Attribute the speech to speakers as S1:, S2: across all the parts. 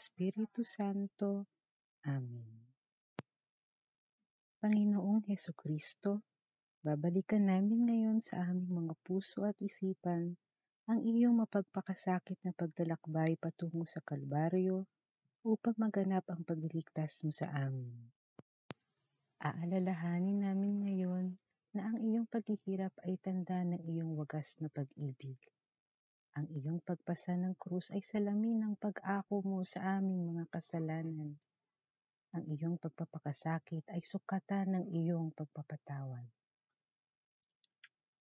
S1: Espiritu Santo. Amen. Panginoong Hesukristo, babalikan namin ngayon sa aming mga puso at isipan ang iyong mapagpakasakit na paglalakbay patungo sa Kalbaryo upang maganap ang pagliligtas mo sa amin. Aalalahanin namin ngayon na ang iyong paghihirap ay tanda ng iyong wagas na pag-ibig. Ang iyong pagpasa ng krus ay salamin ng pag-ako mo sa aming mga kasalanan. Ang iyong pagpapakasakit ay sukatan ng iyong pagpapatawad.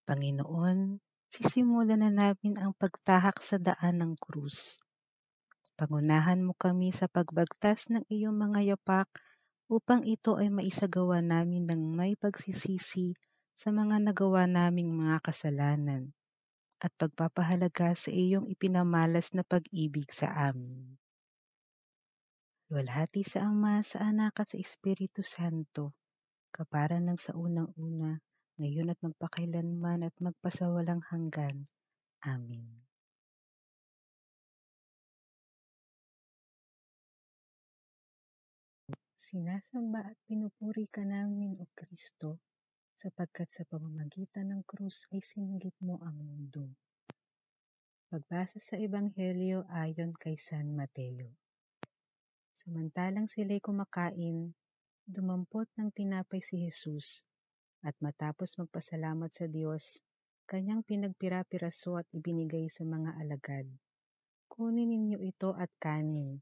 S1: Panginoon, sisimulan na namin ang pagtahak sa daan ng krus. Pangunahan mo kami sa pagbagtas ng iyong mga yapak upang ito ay maisagawa namin ng may pagsisisi sa mga nagawa naming mga kasalanan at pagpapahalaga sa iyong ipinamalas na pag-ibig sa amin. Luwalhati sa Ama, sa Anak at sa Espiritu Santo, kapara ng sa unang-una, ngayon at magpakailanman at magpasawalang hanggan. Amen. Sinasamba at pinupuri ka namin, O Kristo, sapagkat sa pamamagitan ng krus ay sinunggit mo ang mundo. Pagbasa sa Ebanghelyo ayon kay San Mateo. Samantalang sila'y kumakain, dumampot ng tinapay si Jesus, at matapos magpasalamat sa Diyos, kanyang pinagpira-piraso at ibinigay sa mga alagad. Kunin ninyo ito at kanin.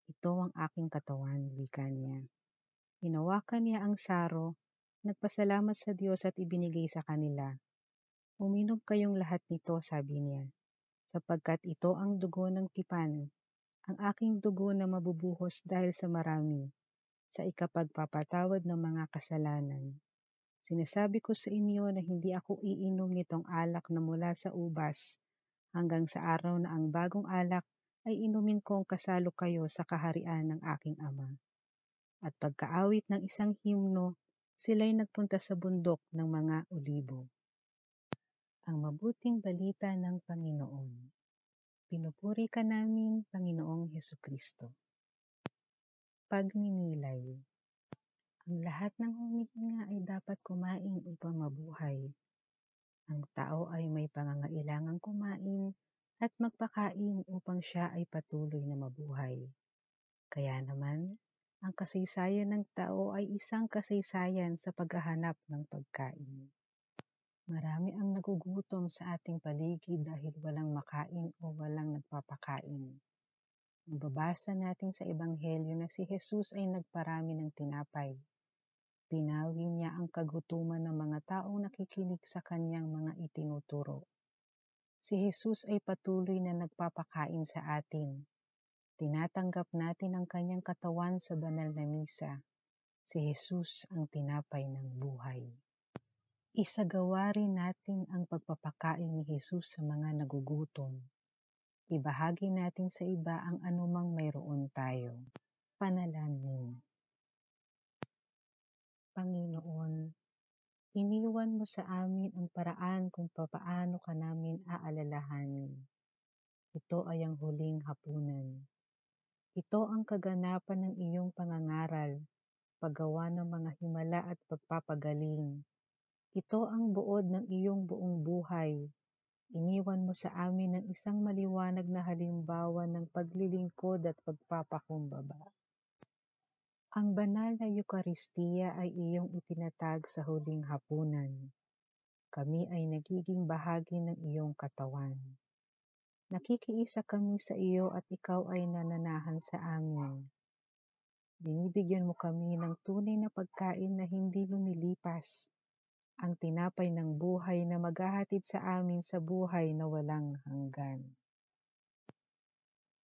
S1: Ito ang aking katawan, wika niya. Hinawakan niya ang saro, nagpasalamat sa Diyos at ibinigay sa kanila. Uminom kayong lahat nito, sabi niya, sapagkat ito ang dugo ng tipan, ang aking dugo na mabubuhos dahil sa marami, sa ikapagpapatawad ng mga kasalanan. Sinasabi ko sa inyo na hindi ako iinom nitong alak na mula sa ubas, hanggang sa araw na ang bagong alak ay inumin kong kasalo kayo sa kaharian ng aking Ama. At pagkaawit ng isang himno, sila'y nagpunta sa bundok ng mga olibo. Ang mabuting balita ng Panginoon. Pinupuri ka namin, Panginoong Hesukristo. Pagninilay. Ang lahat ng humihinga ay dapat kumain upang mabuhay. Ang tao ay may pangangailangang kumain at magpakain upang siya ay patuloy na mabuhay. Kaya naman, ang kasaysayan ng tao ay isang kasaysayan sa paghahanap ng pagkain. Marami ang nagugutom sa ating paligid dahil walang makain o walang nagpapakain. Mababasa natin sa Ebanghelyo na si Jesus ay nagparami ng tinapay. Pinawi niya ang kagutuman ng mga taong nakikinig sa kanyang mga itinuturo. Si Jesus ay patuloy na nagpapakain sa atin. Tinatanggap natin ang kanyang katawan sa banal na misa. Si Jesus ang tinapay ng buhay. Isagawa rin natin ang pagpapakain ni Jesus sa mga nagugutom. Ibahagi natin sa iba ang anumang mayroon tayo. Panalangin. Panginoon, iniwan mo sa amin ang paraan kung papaano ka namin aalalahanin. Ito ay ang huling hapunan. Ito ang kaganapan ng iyong pangangaral, paggawa ng mga himala at pagpapagaling. Ito ang buod ng iyong buong buhay. Iniwan mo sa amin ang isang maliwanag na halimbawa ng paglilingkod at pagpapakumbaba. Ang banal na Eukaristiya ay iyong itinatag sa huling hapunan. Kami ay nagiging bahagi ng iyong katawan. Nakikiisa kami sa iyo at ikaw ay nananahan sa amin. Binibigyan mo kami ng tunay na pagkain na hindi lumilipas, ang tinapay ng buhay na maghahatid sa amin sa buhay na walang hanggan.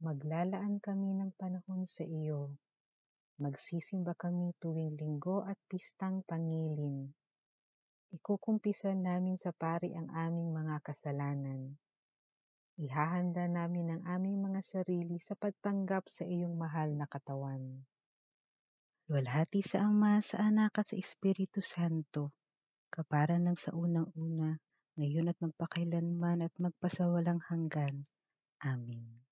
S1: Maglalaan kami ng panahon sa iyo. Magsisimba kami tuwing linggo at pistang pangilin. Ikukumpisan namin sa pari ang aming mga kasalanan. Ihahanda namin ang aming mga sarili sa pagtanggap sa iyong mahal na katawan. Luwalhati sa Ama, sa Anak at sa Espiritu Santo, kapara ng sa unang-una, ngayon at magpakailanman at magpasawalang hanggan. Amen.